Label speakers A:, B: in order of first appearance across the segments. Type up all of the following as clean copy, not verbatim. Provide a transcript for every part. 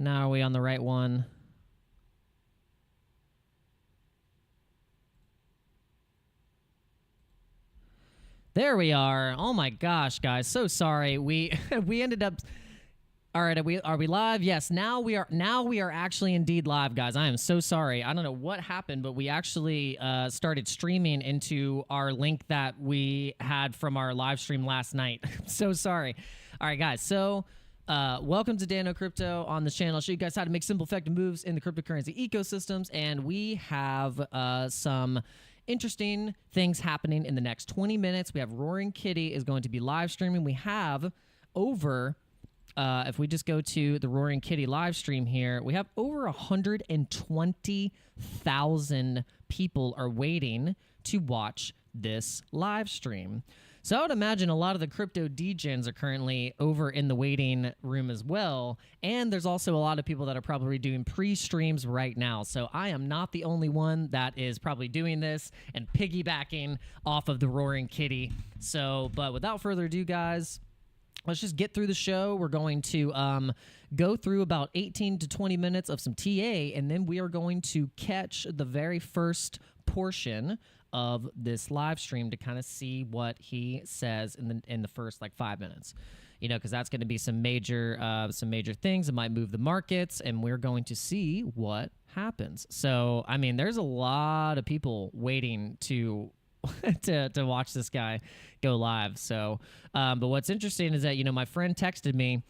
A: Now are we on the right one? There we are. Oh my gosh, guys. So sorry. We ended up. All right, are we live? Yes. Now we are actually indeed live, guys. I am so sorry. I don't know what happened, but we actually started streaming into our link that we had from our live stream last night. So sorry. All right, guys. So welcome to Dano Crypto on this channel. I'll show you guys how to make simple, effective moves in the cryptocurrency ecosystems, and we have some interesting things happening in the next 20 minutes. We have Roaring Kitty is going to be live streaming. We have over, if we just go to the Roaring Kitty live stream here, we have over 120,000 people are waiting to watch this live stream. So I would imagine a lot of the crypto degens are currently over in the waiting room as well. And there's also a lot of people that are probably doing pre-streams right now. So I am not the only one that is probably doing this and piggybacking off of the Roaring Kitty. So, but without further ado, guys, let's just get through the show. We're going to go through about 18 to 20 minutes of some TA, and then we are going to catch the very first portion of this live stream to kind of see what he says in the first like 5 minutes, you know, because that's going to be some major things that might move the markets, and we're going to see what happens. So I mean, there's a lot of people waiting to to watch this guy go live. So but what's interesting is that, you know, my friend texted me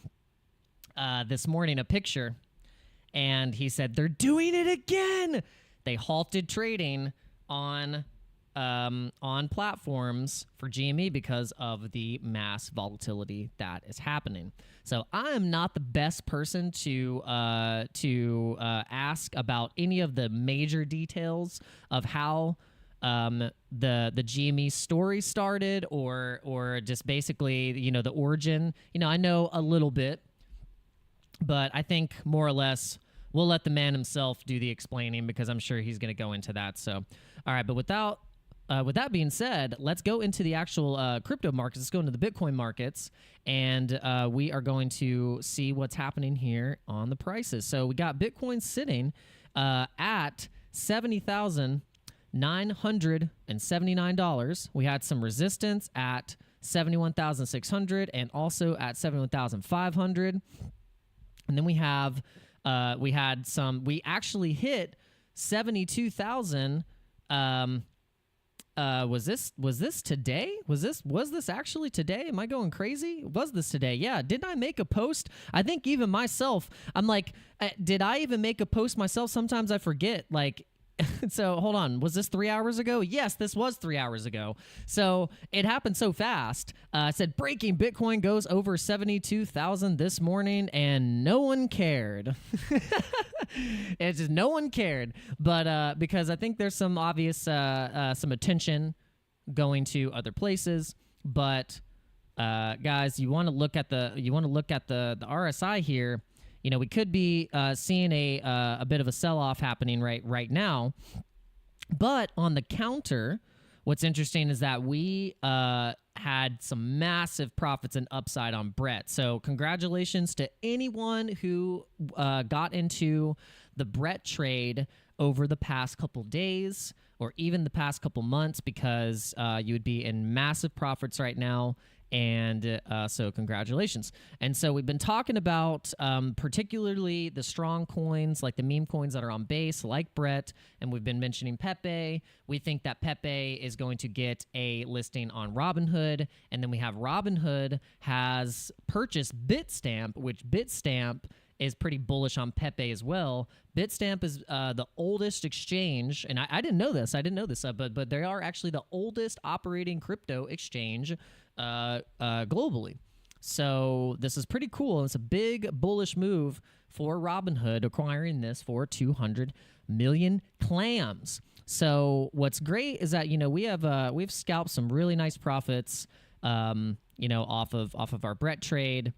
A: this morning a picture, and he said they're doing it again. They halted trading on platforms for GME because of the mass volatility that is happening. So I am not the best person to ask about any of the major details of how the GME story started, or just basically, you know, the origin. You know, I know a little bit, but I think more or less we'll let the man himself do the explaining, because I'm sure he's going to go into that. So, all right, but with that being said, let's go into the actual crypto markets. Let's go into the Bitcoin markets, and we are going to see what's happening here on the prices. So we got Bitcoin sitting at $70,979. We had some resistance at 71,600 and also at 71,500. And then we actually hit 72,000. Was this today? Was this actually today? Am I going crazy? Was this today? Yeah. Didn't I make a post? I think even myself, I'm like, did I even make a post myself? Sometimes I forget. Like, so hold on. Was this 3 hours ago? Yes, this was 3 hours ago. So it happened so fast. I said breaking Bitcoin goes over 72,000 this morning, and no one cared. It's just no one cared. But because I think there's some obvious some attention going to other places. But guys, you want to look at the RSI here. You know, we could be seeing a bit of a sell-off happening right now. But on the counter, what's interesting is that we had some massive profits and upside on Brett. So congratulations to anyone who got into the Brett trade over the past couple days or even the past couple months, because you would be in massive profits right now. And so congratulations. And so we've been talking about particularly the strong coins, like the meme coins that are on base, like Brett, and we've been mentioning Pepe. We think that Pepe is going to get a listing on Robinhood, and then we have Robinhood has purchased Bitstamp, which Bitstamp is pretty bullish on Pepe as well. Bitstamp is the oldest exchange, and I didn't know this. But they are actually the oldest operating crypto exchange globally. So this is pretty cool. It's a big bullish move for Robinhood acquiring this for 200 million clams. So what's great is that, you know, we've scalped some really nice profits, you know, off of our Brett trade,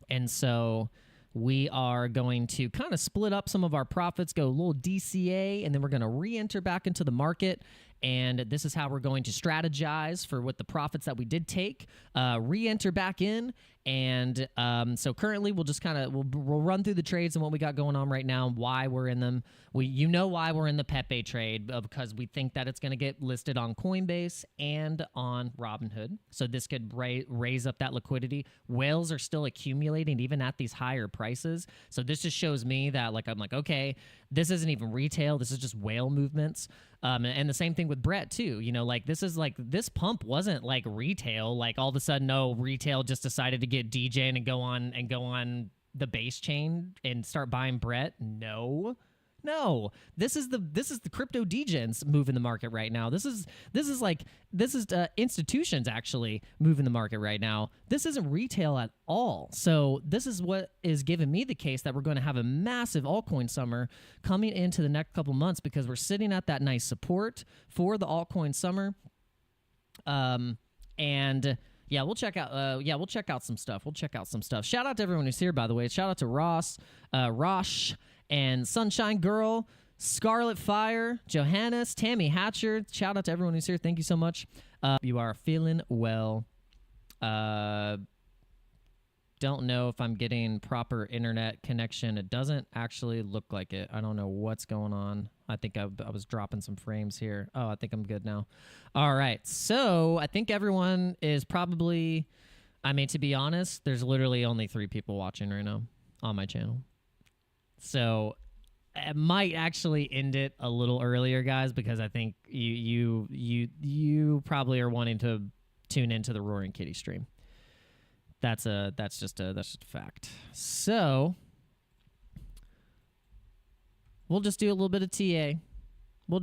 A: and so we are going to kind of split up some of our profits, go a little DCA, and then we're going to re-enter back into the market. And this is how we're going to strategize for what the profits that we did take, re-enter back in, And so currently, we'll just kind of we'll run through the trades and what we got going on right now, and why we're in them. You know why we're in the Pepe trade, because we think that it's going to get listed on Coinbase and on Robinhood. So this could raise up that liquidity. Whales are still accumulating even at these higher prices. So this just shows me that I'm like, okay, this isn't even retail. This is just whale movements. And the same thing with Brett too. This pump wasn't like retail. Like all of a sudden, no, retail just decided to get DJing and go on the base chain and start buying Brett. No. This is the crypto degens moving the market right now. This is institutions actually moving the market right now. This isn't retail at all. So this is what is giving me the case that we're going to have a massive altcoin summer coming into the next couple months, because we're sitting at that nice support for the altcoin summer. And yeah, we'll check out some stuff. Shout out to everyone who's here, by the way. Shout out to Ross, Rosh, and Sunshine Girl, Scarlet Fire, Johannes, Tammy Hatcher. Shout out to everyone who's here. Thank you so much. You are feeling well. Don't know if I'm getting proper internet connection. It doesn't actually look like it. I don't know what's going on. I think I was dropping some frames here. Oh, I think I'm good now. All right. So I think everyone is probably, to be honest, there's literally only 3 people watching right now on my channel. So I might actually end it a little earlier, guys, because I think you probably are wanting to tune into the Roaring Kitty stream. That's just a fact. So we'll just do a little bit of TA. We'll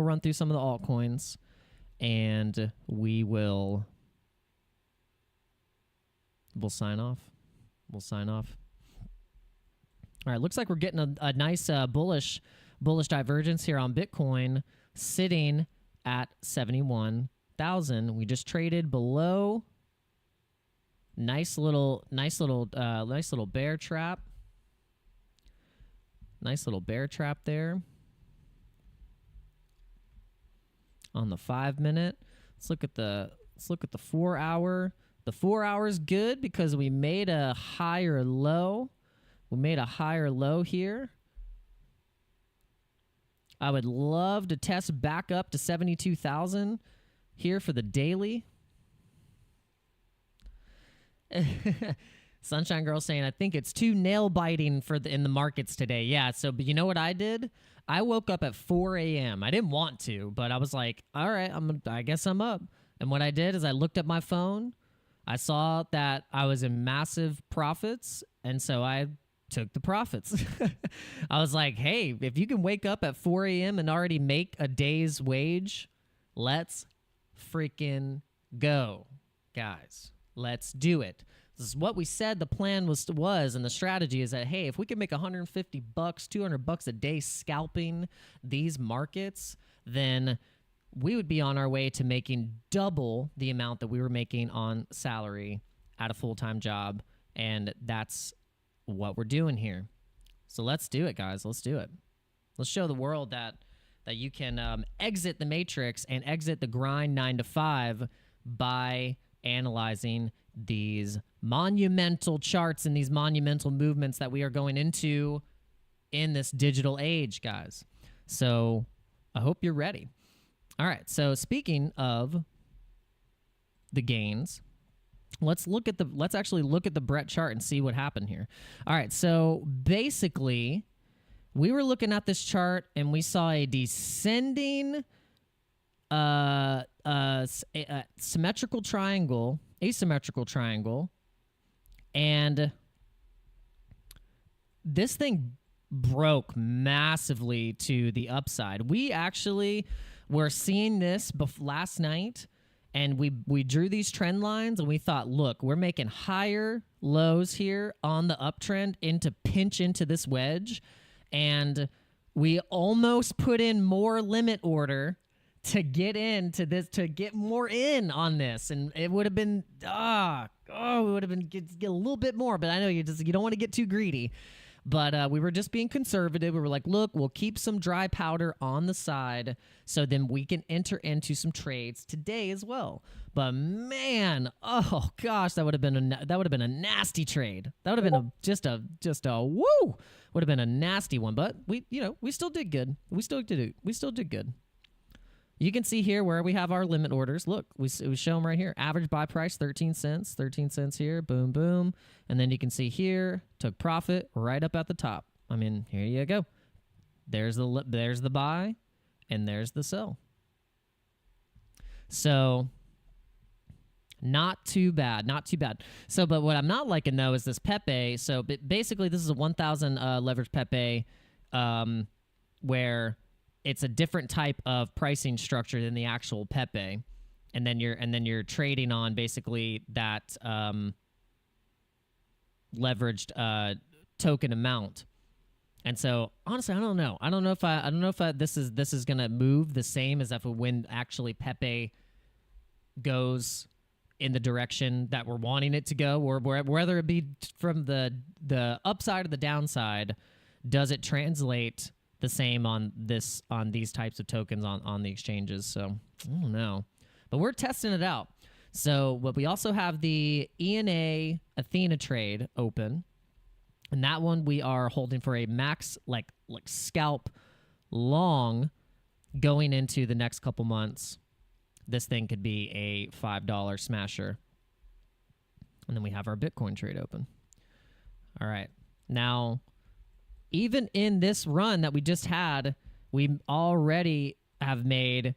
A: run through some of the altcoins, and we'll sign off. All right, looks like we're getting a nice bullish divergence here on Bitcoin, sitting at 71,000. We just traded below. Nice little bear trap. Nice little bear trap there. On the 5-minute, let's look at the 4 hour. The 4 hour's good because we made a higher low. Here. I would love to test back up to 72,000 here for the daily. Sunshine Girl saying, I think it's too nail biting in the markets today. Yeah. So, but you know what I did? I woke up at 4 a.m. I didn't want to, but I was like, all right, I guess I'm up. And what I did is I looked at my phone. I saw that I was in massive profits, and so I took the profits. I was like, hey, if you can wake up at 4 a.m. and already make a day's wage, let's freaking go, guys. Let's do it. This is what we said the plan was, and the strategy is that, hey, if we can make $150, $200 a day scalping these markets, then we would be on our way to making double the amount that we were making on salary at a full-time job, and that's what we're doing here. So let's do it, guys. Let's do it. Let's show the world that you can exit the matrix and exit the grind 9 to 5 by analyzing these monumental charts and these monumental movements that we are going into in this digital age, guys. So I hope you're ready. All right. So speaking of the gains, let's actually look at the Brett chart and see what happened here. All right. So basically, we were looking at this chart and we saw a descending asymmetrical triangle, and this thing broke massively to the upside. We actually were seeing this last night, and we drew these trend lines, and we thought, look, we're making higher lows here on the uptrend to pinch into this wedge, and we almost put in more limit order to get into this, to get more in on this, and it would have been it would have been get a little bit more, but I know you don't want to get too greedy. But we were just being conservative. We were like, look, we'll keep some dry powder on the side so then we can enter into some trades today as well. But man, oh gosh, that would have been a nasty trade. That would have been just a woo. Would have been a nasty one. But we still did good. We still did good. You can see here where we have our limit orders. Look, we show them right here. Average buy price, 13 cents. 13 cents here. Boom, boom. And then you can see here, took profit right up at the top. I mean, here you go. There's the buy, and there's the sell. So not too bad. Not too bad. So, but what I'm not liking, though, is this Pepe. So basically, this is a 1,000 leverage Pepe where it's a different type of pricing structure than the actual Pepe, and then you're trading on basically that leveraged token amount. And so honestly, I don't know if this is gonna move the same as when actually Pepe goes in the direction that we're wanting it to go, or whether it be from the upside or the downside. Does it translate the same on these types of tokens on the exchanges? So I don't know, but we're testing it out. So, but we also have the ENA Athena trade open, and that one we are holding for a max like scalp long going into the next couple months. This thing could be a $5 smasher. And then we have our Bitcoin trade open. All right, now, even in this run that we just had, we already have made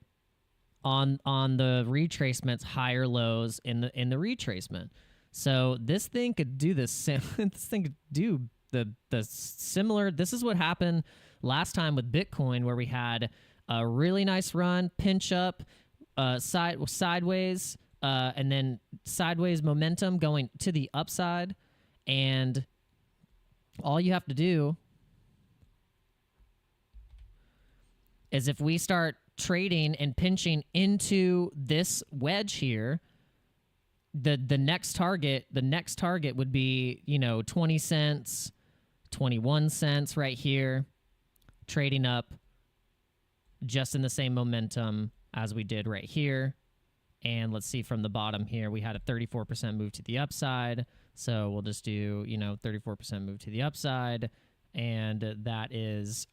A: on the retracements higher lows in the retracement. So this thing could do this. This thing could do the similar. This is what happened last time with Bitcoin, where we had a really nice run, pinch up, sideways, and then sideways momentum going to the upside, and all you have to do is if we start trading and pinching into this wedge here, the next target would be 20 cents, 21 cents right here, trading up just in the same momentum as we did right here. And let's see, from the bottom here, we had a 34% move to the upside. So we'll just do 34% move to the upside. And that is,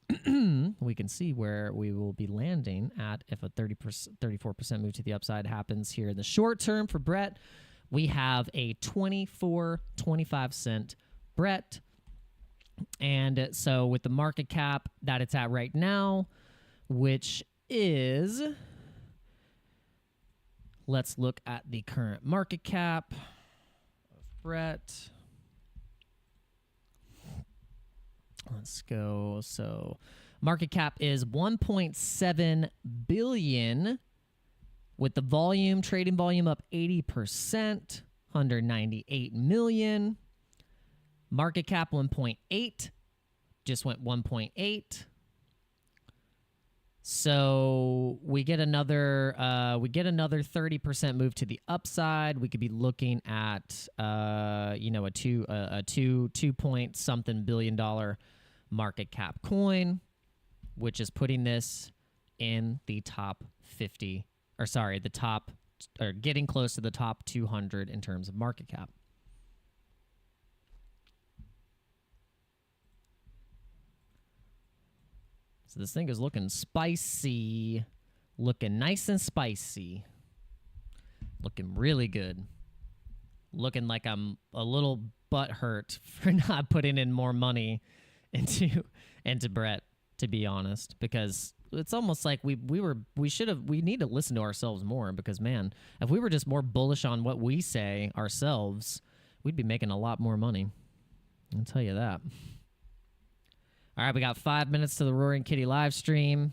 A: we can see where we will be landing at if a 34% move to the upside happens here in the short term for Brett. We have a 24.25 cent Brett. And so with the market cap that it's at right now, which is, let's look at the current market cap of Brett. Let's go. So market cap is 1.7 billion with the volume, trading volume up 80%, 198 million. Market cap 1.8, just went 1.8. So we get another 30% move to the upside. We could be looking at a two point something billion market cap coin, which is putting this in the top 50, or sorry, the top, or getting close to the top 200 in terms of market cap. So this thing is looking spicy, looking nice and spicy, looking really good, looking like I'm a little butthurt for not putting in more money into Brett, to be honest, because it's almost like we need to listen to ourselves more, because man, if we were just more bullish on what we say ourselves, we'd be making a lot more money. I'll tell you that. All right, we got 5 minutes to the Roaring Kitty live stream.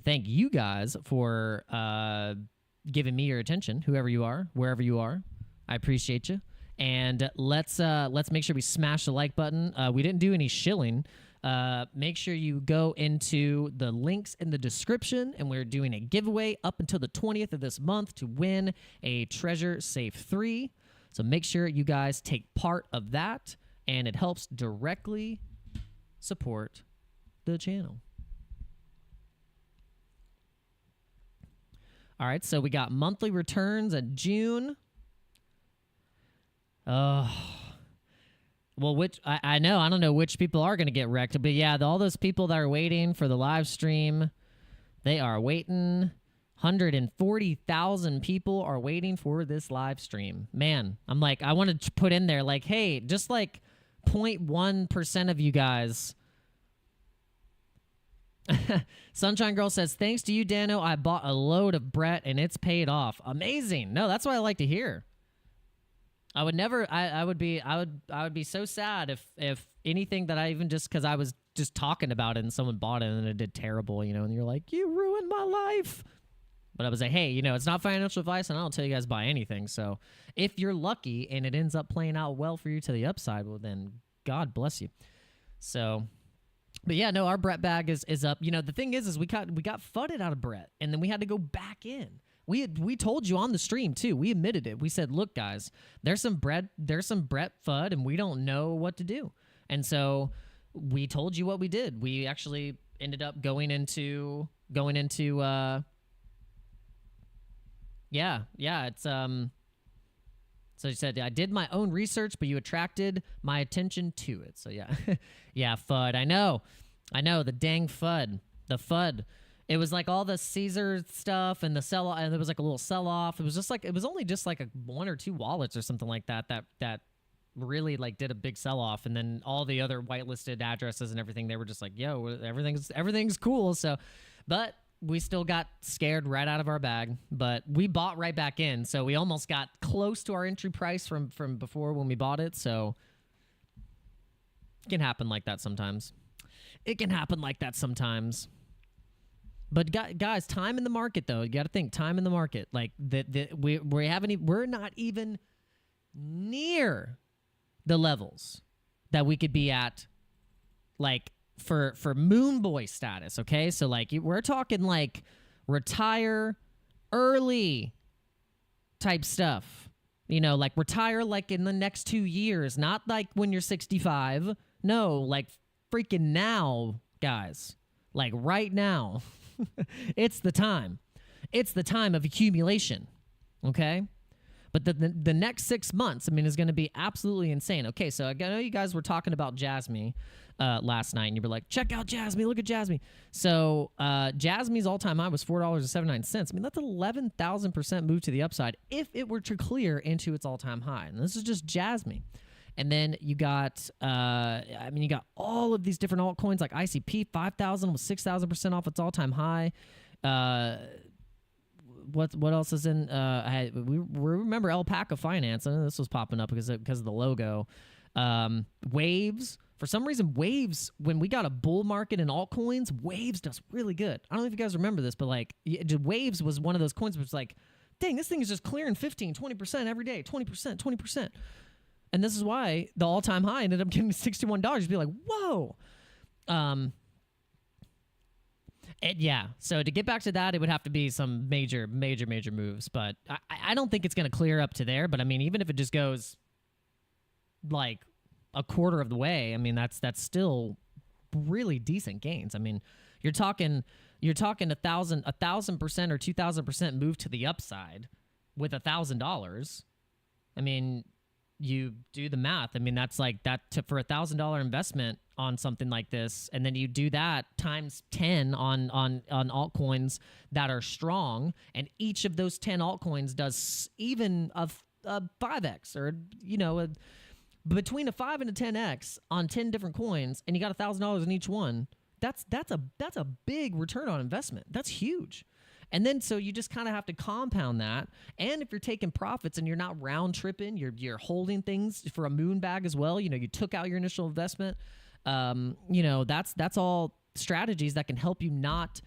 A: Thank you guys for giving me your attention, whoever you are, wherever you are. I appreciate you. And let's make sure we smash the like button. We didn't do any shilling. Make sure you go into the links in the description, and we're doing a giveaway up until the 20th of this month to win a Treasure Safe 3. So make sure you guys take part of that, and it helps directly support the channel. All right, so we got monthly returns in June. Well, which I know, I don't know which people are going to get wrecked, but yeah, all those people that are waiting for the live stream, they are waiting. 140,000 people are waiting for this live stream. Man, I'm like, I want to put in there like, hey, just like 0.1% of you guys. Sunshine Girl says, thanks to you, Dano, I bought a load of Brett and it's paid off. Amazing. No, that's what I like to hear. I would never, I would be so sad if anything that I even just, because I was just talking about it and someone bought it and it did terrible, you know, and you're like, you ruined my life. But I was like, hey, you know, it's not financial advice and I don't tell you guys buy anything. So if you're lucky and it ends up playing out well for you to the upside, well, then God bless you. So, but yeah, no, our Brett bag is up. You know, the thing is we got fudded out of Brett and then we had to go back in. We told you on the stream too. We admitted it. We said, look, guys, there's some Brett FUD, and we don't know what to do. And so we told you what we did. We actually ended up going into it's so you said, I did my own research, but you attracted my attention to it. So yeah. Yeah, FUD. I know the dang FUD. The FUD. It was like all the Caesar stuff and the sell, and there was like a little sell off. It was only just like one or two wallets or something like that really like did a big sell off, and then all the other whitelisted addresses and everything, they were just like, yo, everything's cool. So, but we still got scared right out of our bag, but we bought right back in. So we almost got close to our entry price from before when we bought it. So it can happen like that sometimes. But guys, time in the market though. You got to think time in the market. Like we're not even near the levels that we could be at, like for Moon Boy status. Okay, so like we're talking like retire early type stuff. You know, like retire like in the next 2 years, not like when you're 65. No, like freaking now, guys. Like right now. It's the time. It's the time of accumulation, okay? But the next 6 months, I mean, is going to be absolutely insane. Okay, so I know you guys were talking about Jasmine last night, and you were like, check out Jasmine, look at Jasmine. So Jasmine's all-time high was $4.79. I mean, that's an 11,000% move to the upside if it were to clear into its all-time high. And this is just Jasmine. And then you got, you got all of these different altcoins, like ICP, 5,000 was 6,000% off its all-time high. What else is in? We remember Alpaca Finance. I know this was popping up because of the logo. Waves. For some reason, Waves, when we got a bull market in altcoins, Waves does really good. I don't know if you guys remember this, but like Waves was one of those coins which was like, dang, this thing is just clearing 15, 20% every day, 20%, 20%. And this is why the all-time high ended up getting $61. You'd be like, whoa. Yeah, so to get back to that, it would have to be some major moves. But I don't think it's going to clear up to there. But, I mean, even if it just goes, like, a quarter of the way, I mean, that's still really decent gains. I mean, you're talking 1,000% or 2,000% move to the upside with $1,000. I mean, you do the math. I mean, that's like that for $1,000 investment on something like this, and then you do that times 10 on altcoins that are strong, and each of those 10 altcoins does even a 5x, or between a 5 and a 10x on 10 different coins, and you got $1,000 in each one. That's a big return on investment. That's huge. And then so you just kind of have to compound that. And if you're taking profits and you're not round tripping, you're holding things for a moon bag as well. You know, you took out your initial investment. That's all strategies that can help you not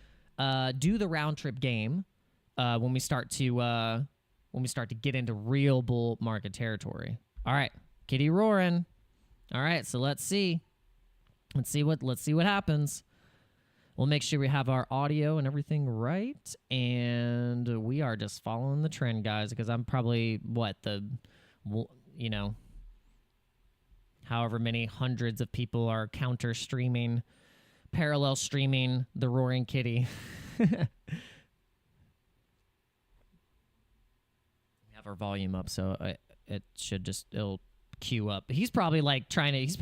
A: do the round trip game when we start to get into real bull market territory. All right, kitty roaring. All right, so let's see what happens. We'll make sure we have our audio and everything right, and we are just following the trend, guys, because I'm probably, you know, however many hundreds of people are counter streaming, parallel streaming the Roaring Kitty. We have our volume up, so it should just, it'll queue up. He's probably like he's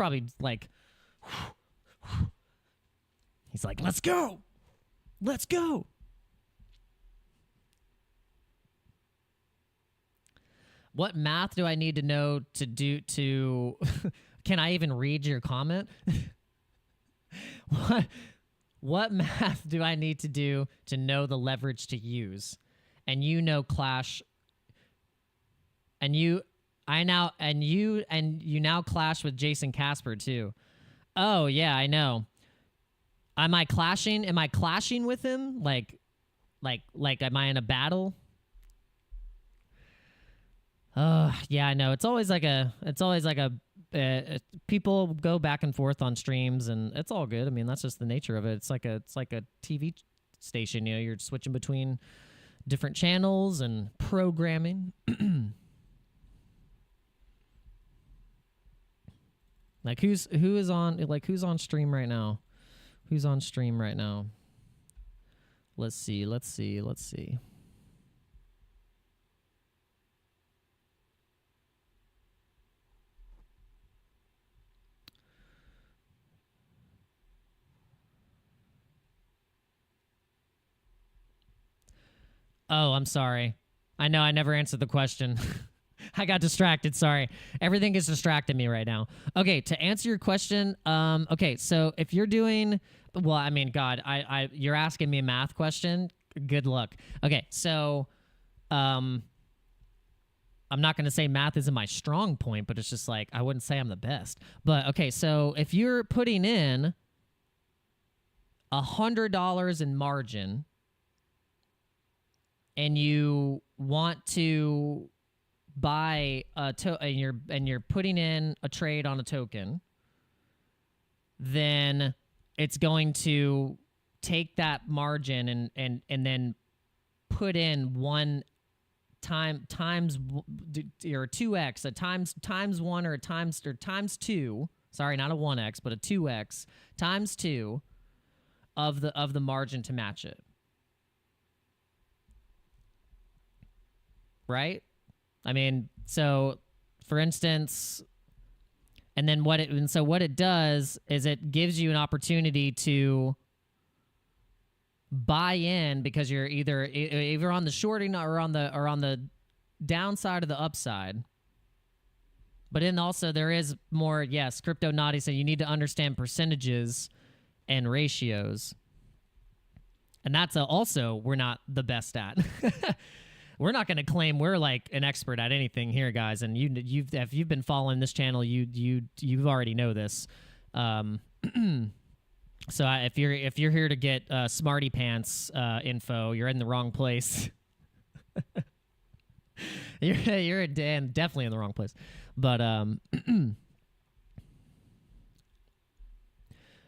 A: like, let's go. Let's go. What math do I need to know to do to... Can I even read your comment? What math do I need to do to know the leverage to use? And you know Clash... And you now clash with Jason Casper too. Oh, yeah, I know. Am I clashing with him? Like, am I in a battle? Yeah, I know. It's always like a people go back and forth on streams, and it's all good. I mean, that's just the nature of it. It's like a TV station. You know, you're switching between different channels and programming. Like who's on stream right now? Who's on stream right now? Let's see. Oh, I'm sorry. I know I never answered the question. I got distracted. Sorry. Everything is distracting me right now. Okay, to answer your question, okay, so if you're doing, well, I mean, God, you're asking me a math question. Good luck. Okay, so I'm not going to say math isn't my strong point, but it's just like, I wouldn't say I'm the best. But okay, so if you're putting in $100 in margin and you want to buy and you're putting in a trade on a token, then it's going to take that margin and then put in one times or 2x, a times one or times two. Sorry, not a 1x, but a 2x times 2 of the margin to match it. Right? I mean, so for instance, what it does is it gives you an opportunity to buy in because you're either on the shorting or on the downside or the upside. But then also there is more, yes, Crypto Naughty said you need to understand percentages and ratios. And that's also we're not the best at. We're not going to claim we're like an expert at anything here, guys. And if you've been following this channel, you've already know this. So if you're here to get Smarty Pants info, you're in the wrong place. you're definitely in the wrong place. But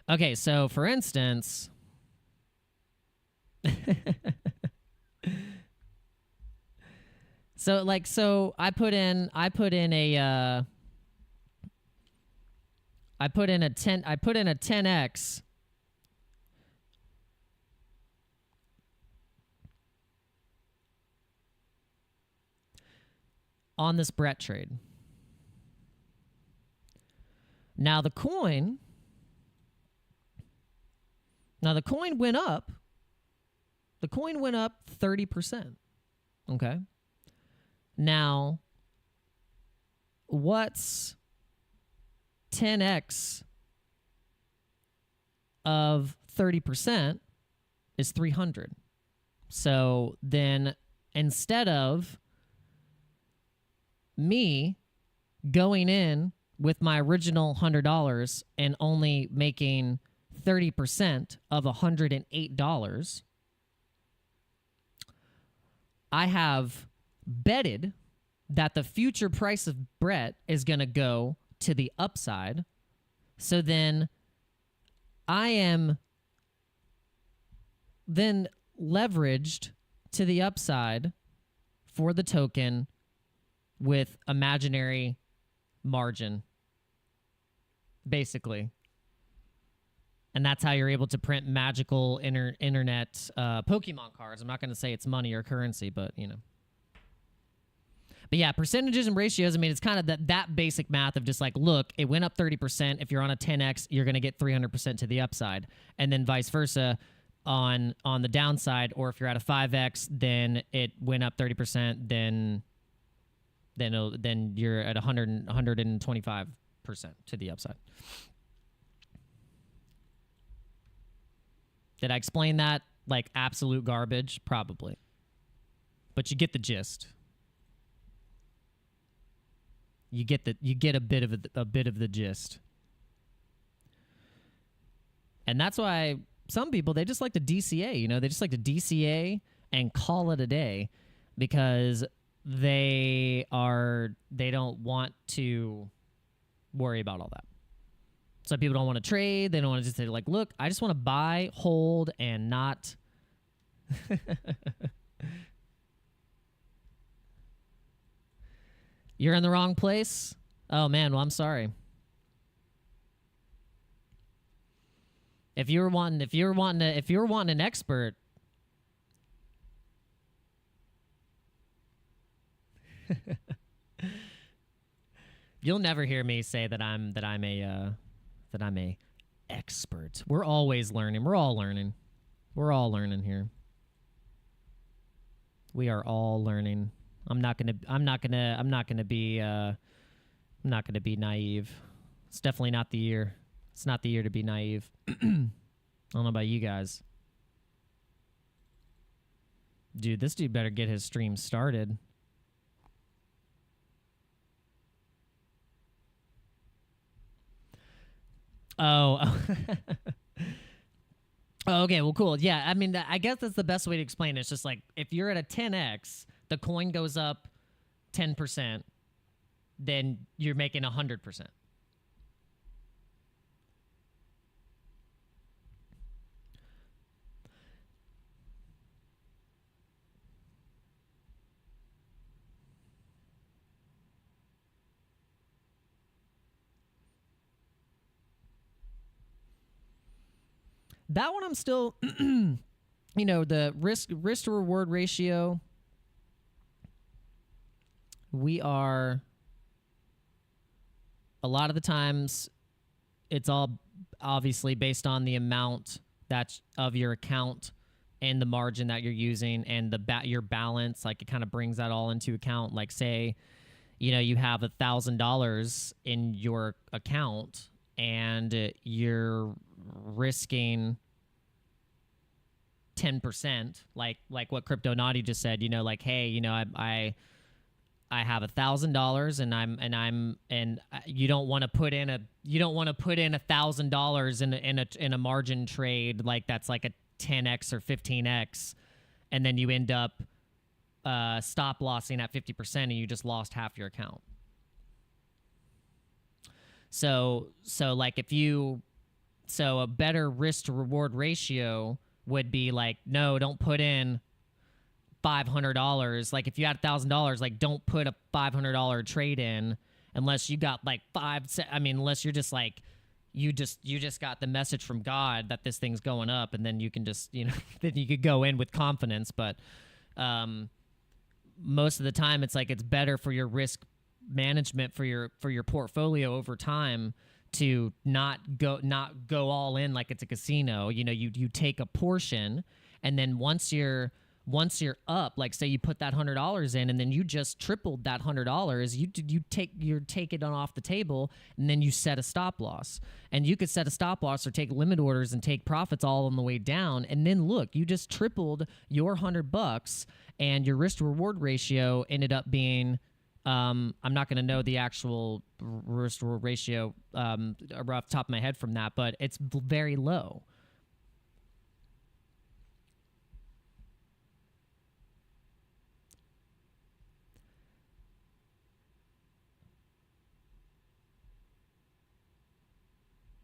A: okay, so for instance. So I put in a 10x on this Brett trade. Now the coin went up. The coin went up 30%. Okay. Now, what's 10x of 30% is 300. So then instead of me going in with my original $100 and only making 30% of $108, I have betted that the future price of Brett is going to go to the upside. So then I am then leveraged to the upside for the token with imaginary margin, basically. And that's how you're able to print magical internet Pokemon cards. I'm not going to say it's money or currency, but, you know. But yeah, percentages and ratios, I mean, it's kind of that basic math of just like, look, it went up 30%. If you're on a 10x, you're going to get 300% to the upside. And then vice versa on the downside. Or if you're at a 5x, then it went up 30%, then you're at 125% to the upside. Did I explain that like absolute garbage? Probably. But you get the gist. You get a bit of the gist. And that's why some people, they just like to DCA, you know, they just like to DCA and call it a day because they don't want to worry about all that. Some people don't want to trade. They don't want to just say, like, look, I just want to buy, hold, and not. You're in the wrong place? Oh, man, well, I'm sorry. If you were wanting an expert, you'll never hear me say that I'm a expert. We're always learning. We're all learning. We're all learning here. We are all learning. I'm not gonna be naive. It's definitely not the year. It's not the year to be naive. I don't know about you guys. Dude, this dude better get his stream started. Oh. Oh, okay, well, cool. Yeah, I mean, I guess that's the best way to explain it. It's just like, if you're at a 10x, the coin goes up 10%, then you're making 100%. That one I'm still, you know, the risk to reward ratio. We are, a lot of the times, it's all obviously based on the amount that's of your account and the margin that you're using and your balance. Like, it kind of brings that all into account. Like, say, you know, you have $1,000 in your account and you're risking 10%, like what Crypto Naughty just said, you know, like, hey, you know, I have $1,000 and you don't want to put in $1,000 in a margin trade, like that's like a 10x or 15x, and then you end up stop lossing at 50% and you just lost half your account. So like so a better risk to reward ratio would be like, no, don't put in $500. Like, if you had $1,000, like, don't put a $500 trade in unless you got like unless you're just like, you just got the message from God that this thing's going up, and then you can just, you know, then you could go in with confidence. But most of the time, it's like, it's better for your risk management for your portfolio over time to not go all in like it's a casino. You know, you take a portion, and then once you're up, like, say you put that $100 in and then you just tripled that $100, you take it off the table, and then you set a stop loss. And you could set a stop loss or take limit orders and take profits all on the way down, and then look, you just tripled your $100, and your risk to reward ratio ended up being, I'm not going to know the actual risk to reward ratio off the top of my head from that, but it's very low.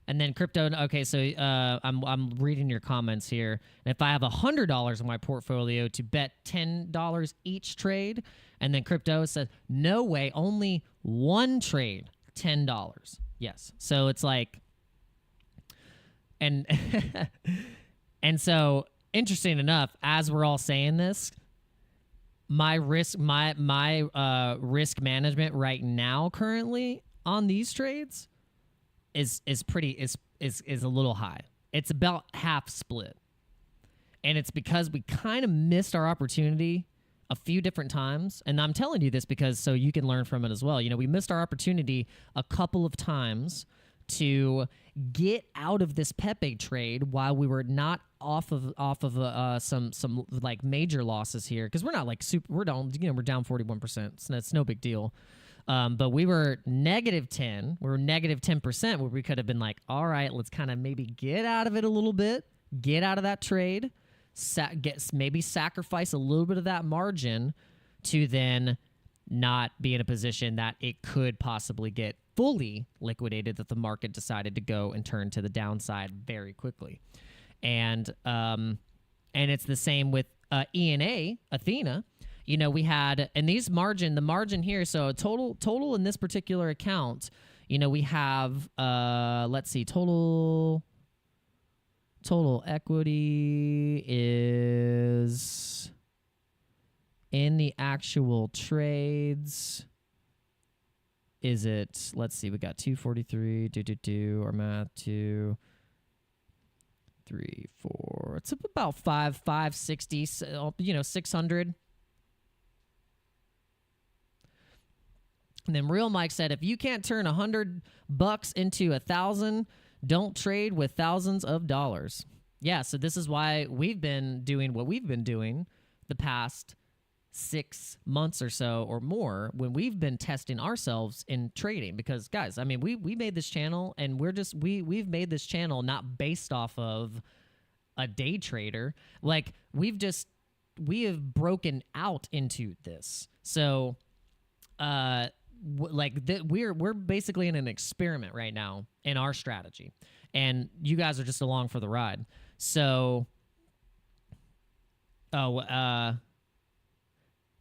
A: And then crypto. Okay, so I'm reading your comments here. And if I have $100 in my portfolio to bet $10 each trade, and then crypto says, no way, only one trade. $10. Yes. So it's like, and and so interesting enough, as we're all saying this, my risk management right now currently on these trades is a little high. It's about half split. And it's because we kind of missed our opportunity a few different times. And I'm telling you this because so you can learn from it as well. You know, we missed our opportunity a couple of times to get out of this Pepe trade while we were not off of some like major losses here, because we're not like we're down 41%, so that's no big deal. But we were -10. We were -10%, where we could have been like, all right, let's kind of maybe get out of it a little bit, get out of that trade, maybe sacrifice a little bit of that margin to then not be in a position that it could possibly get fully liquidated, that the market decided to go and turn to the downside very quickly. And it's the same with ENA, Athena. You know, we had, and the margin here, so total in this particular account, you know, we have, let's see, total equity is in the actual trades. Is it, let's see, we got 243, our math, 2, 3, 4. It's about 560, you know, 600. And then Real Mike said, if you can't turn $100 into 1,000, don't trade with thousands of dollars. Yeah, so this is why we've been doing what we've been doing the past 6 months or so or more, when we've been testing ourselves in trading. Because guys, I mean, we made this channel, and we've made this channel not based off of a day trader. Like we have broken out into this. So we're basically in an experiment right now in our strategy, and you guys are just along for the ride. So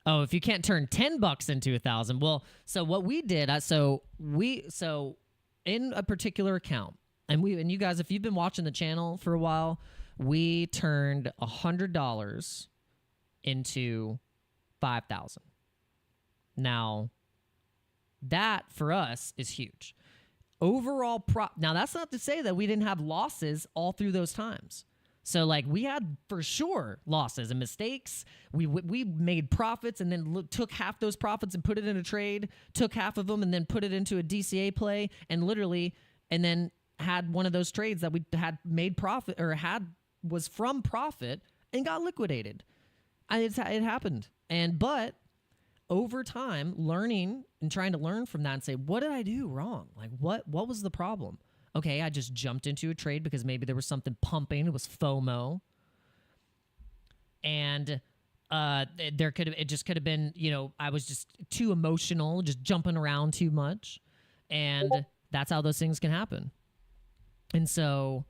A: if you can't turn $10 into 1,000, well, so what we did, so in a particular account, and you guys, if you've been watching the channel for a while, we turned $100 into 5,000. Now, that for us is huge. Overall now that's not to say that we didn't have losses all through those times. So like we had for sure losses and mistakes. We made profits and then took half those profits and put it in a trade, took half of them and then put it into a DCA play, and then had one of those trades that we had made profit or was from profit and got liquidated. It happened. But over time, learning and trying to learn from that and say, what did I do wrong? Like, what was the problem? Okay, I just jumped into a trade because maybe there was something pumping. It was FOMO. And it just could have been, you know, I was just too emotional, just jumping around too much. And that's how those things can happen. And so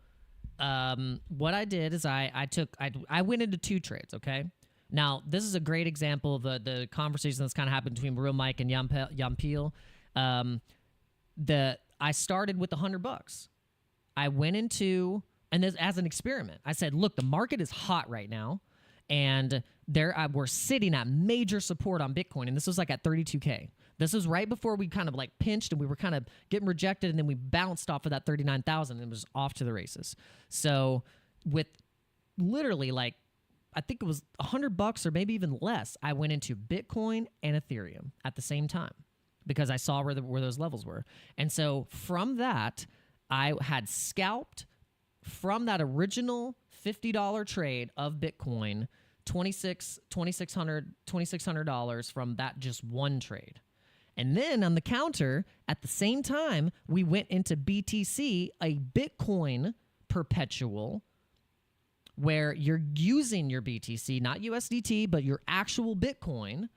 A: what I did is I went into 2 trades, okay? Now, this is a great example of the conversation that's kind of happened between Real Mike and Yampil. I started with $100. I went into, and this as an experiment, I said, look, the market is hot right now, and we're sitting at major support on Bitcoin, and this was like at 32K. This was right before we kind of like pinched, and we were kind of getting rejected, and then we bounced off of that 39,000, and it was off to the races. So with literally like, I think it was $100 or maybe even less, I went into Bitcoin and Ethereum at the same time because I saw where those levels were. And so from that, I had scalped from that original $50 trade of Bitcoin, $2,600 from that just one trade. And then on the counter, at the same time, we went into BTC, a Bitcoin perpetual, where you're using your BTC, not USDT, but your actual Bitcoin.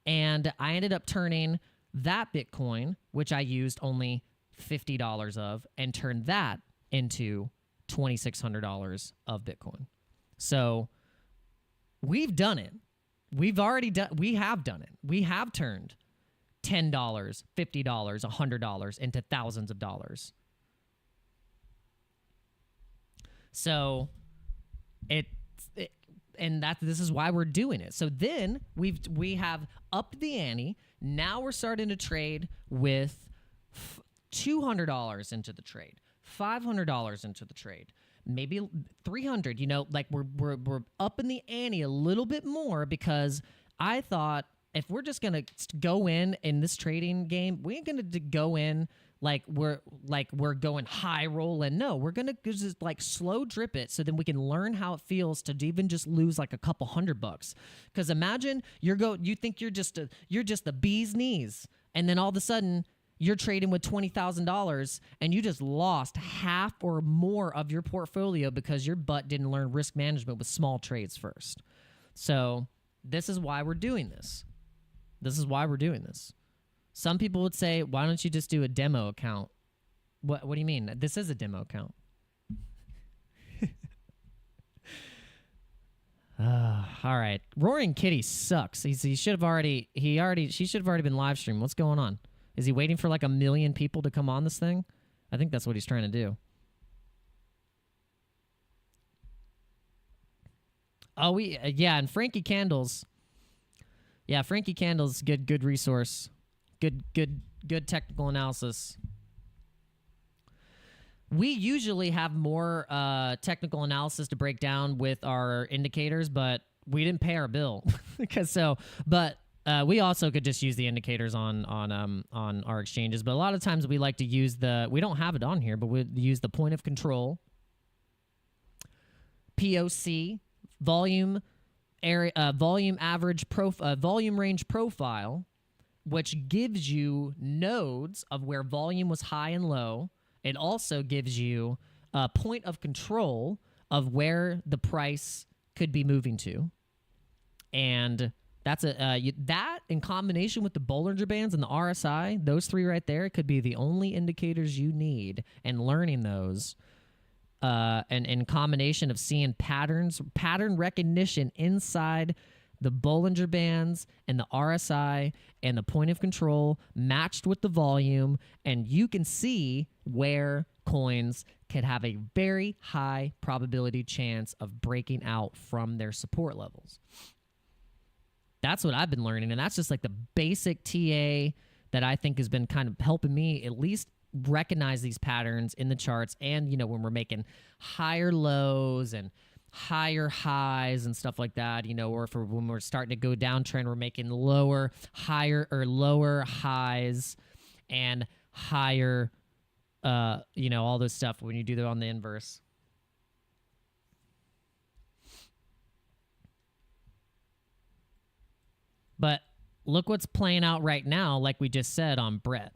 A: And I ended up turning that Bitcoin, which I used only $50 of, and turned that into $2,600 of Bitcoin. So we've done it. We have done it. We have turned $10, $50, $100 into thousands of dollars. So this is why we're doing it. So then we have upped the ante. Now we're starting to trade with $200 into the trade, $500 into the trade, maybe $300. You know, like we're upping the ante a little bit more, because I thought if we're just gonna go in this trading game, we ain't gonna go in like we're going high rolling. No, we're gonna just like slow drip it, so then we can learn how it feels to even just lose like a couple $100. Because imagine you think you're just the bee's knees, and then all of a sudden you're trading with $20,000 and you just lost half or more of your portfolio because your butt didn't learn risk management with small trades first. So this is why we're doing this. This is why we're doing this. Some people would say, why don't you just do a demo account? What do you mean? This is a demo account. All right. Roaring Kitty sucks. She should have already been live streaming. What's going on? Is he waiting for like 1 million people to come on this thing? I think that's what he's trying to do. Oh, yeah, and Frankie Candles. Yeah, Frankie Candles, good resource. Good technical analysis. We usually have more technical analysis to break down with our indicators, but we didn't pay our bill. We also could just use the indicators on our exchanges. But a lot of times we like to use we don't have it on here, but we use the point of control, POC, volume range profile, which gives you nodes of where volume was high and low. It also gives you a point of control of where the price could be moving to. And that's that in combination with the Bollinger Bands and the RSI, those three right there could be the only indicators you need. And learning those, and in combination of seeing pattern recognition inside the Bollinger Bands and the RSI and the point of control matched with the volume, and you can see where coins could have a very high probability chance of breaking out from their support levels. That's what I've been learning, and that's just like the basic TA that I think has been kind of helping me at least recognize these patterns in the charts. And, you know, when we're making higher lows and higher highs and stuff like that, you know, or when we're starting to go downtrend, we're making lower highs and higher, you know, all this stuff when you do that on the inverse. But look what's playing out right now, like we just said on Brett.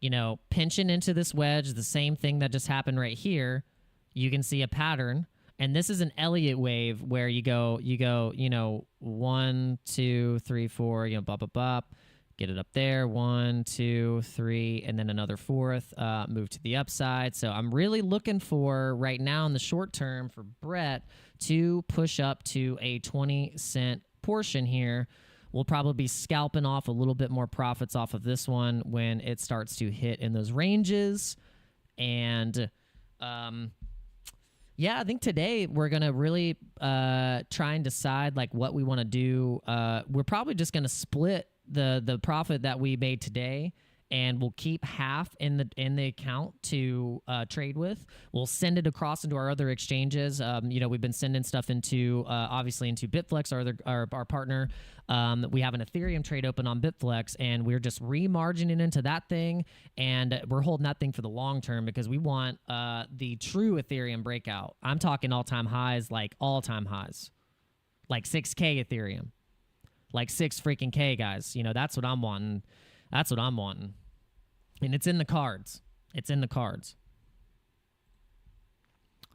A: You know, pinching into this wedge, the same thing that just happened right here. You can see a pattern. And this is an Elliott wave where you go, you know, 1, 2, 3, 4, you know, bop, bop, bop, get it up there, 1, 2, 3, and then another fourth, move to the upside. So I'm really looking for right now in the short term for Brett to push up to a 20-cent portion here. We'll probably be scalping off a little bit more profits off of this one when it starts to hit in those ranges. And, yeah, I think today we're going to really try and decide like what we want to do. We're probably just going to split the profit that we made today, and we'll keep half in the account to trade with. We'll send it across into our other exchanges. You know, we've been sending stuff into obviously into BITFLEX, our partner. We have an Ethereum trade open on BITFLEX, and we're just remargining into that thing, and we're holding that thing for the long term because we want the true Ethereum breakout. I'm talking all-time highs, like all-time highs, like 6K Ethereum, like 6 freaking K, guys. You know, that's what I'm wanting. That's what I'm wanting. And it's in the cards. It's in the cards.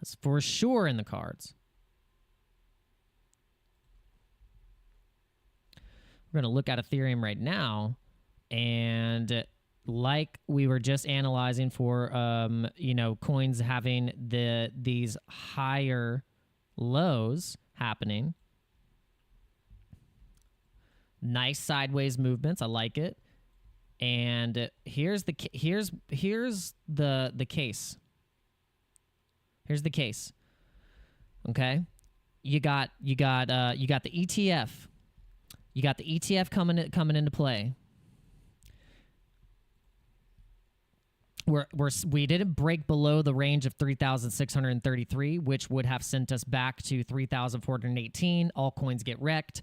A: It's for sure in the cards. We're going to look at Ethereum right now, and like we were just analyzing for, you know, coins having these higher lows happening. Nice sideways movements. I like it. And here's the case. Here's the case. Okay, you got the ETF. You got the ETF coming into play. We didn't break below the range of 3,633, which would have sent us back to 3,418. Altcoins get wrecked.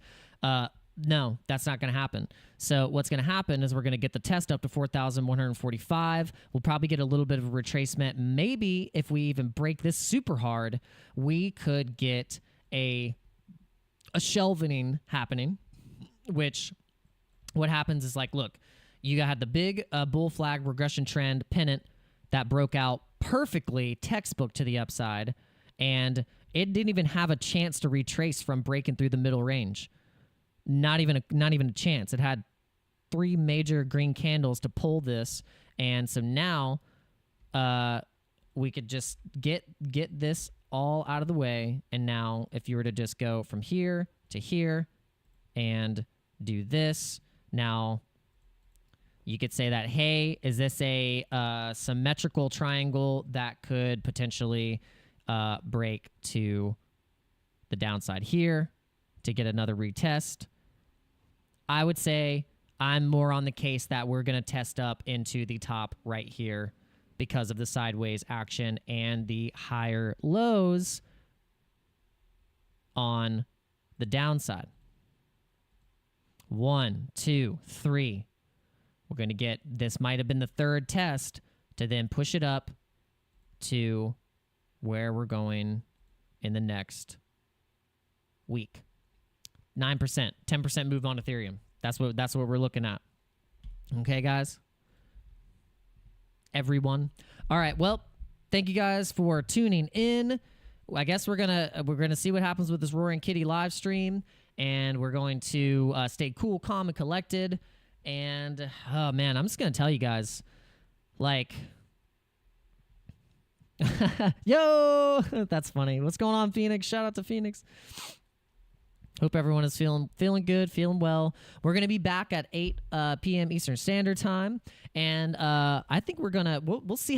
A: No, that's not going to happen. So what's going to happen is we're going to get the test up to 4,145. We'll probably get a little bit of a retracement. Maybe if we even break this super hard, we could get a shelving happening, which what happens is like, look, you had the big bull flag regression trend pennant that broke out perfectly, textbook to the upside, and it didn't even have a chance to retrace from breaking through the middle range. Not even a chance. It had 3 major green candles to pull this, and so now we could just get this all out of the way. And now, if you were to just go from here to here and do this, now you could say that, hey, is this a symmetrical triangle that could potentially break to the downside here to get another retest? I would say I'm more on the case that we're going to test up into the top right here because of the sideways action and the higher lows on the downside. 1, 2, 3. We're going to get, this might have been the third test to then push it up to where we're going in the next week. 9%, 10% move on Ethereum. That's what we're looking at. Okay, guys? Everyone. All right, well, thank you guys for tuning in. I guess we're gonna see what happens with this Roaring Kitty live stream, and we're going to stay cool, calm, and collected. And oh man, I'm just gonna tell you guys, like, yo, that's funny. What's going on, Phoenix? Shout out to Phoenix. Hope everyone is feeling good, feeling well. We're going to be back at 8 p.m. Eastern Standard Time, and I think we'll see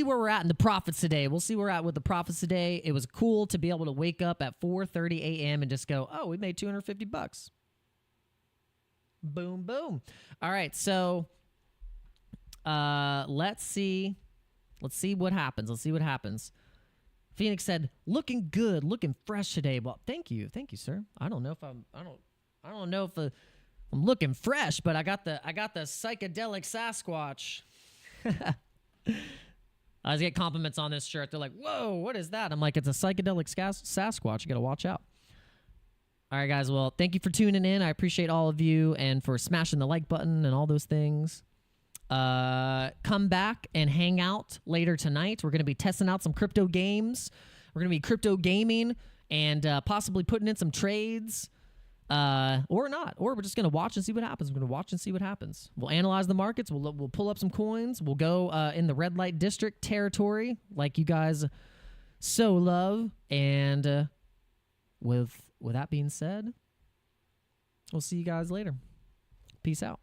A: where we're at in the profits today. We'll see where we're at with the profits today. It was cool to be able to wake up at 4:30 a.m. and just go, oh, we made $250. Boom, boom. All right, so let's see what happens. Let's see what happens. Phoenix said, "Looking good, looking fresh today." Well, thank you, sir. I don't know if I'm looking fresh, but I got the psychedelic Sasquatch. I was get compliments on this shirt. They're like, "Whoa, what is that?" I'm like, "It's a psychedelic Sasquatch. You gotta watch out." All right, guys. Well, thank you for tuning in. I appreciate all of you and for smashing the like button and all those things. Come back and hang out later tonight. We're going to be testing out some crypto games. We're going to be crypto gaming and possibly putting in some trades or not. Or we're just going to watch and see what happens. We're going to watch and see what happens. We'll analyze the markets. We'll pull up some coins. We'll go in the red light district territory like you guys so love. And with that being said, we'll see you guys later. Peace out.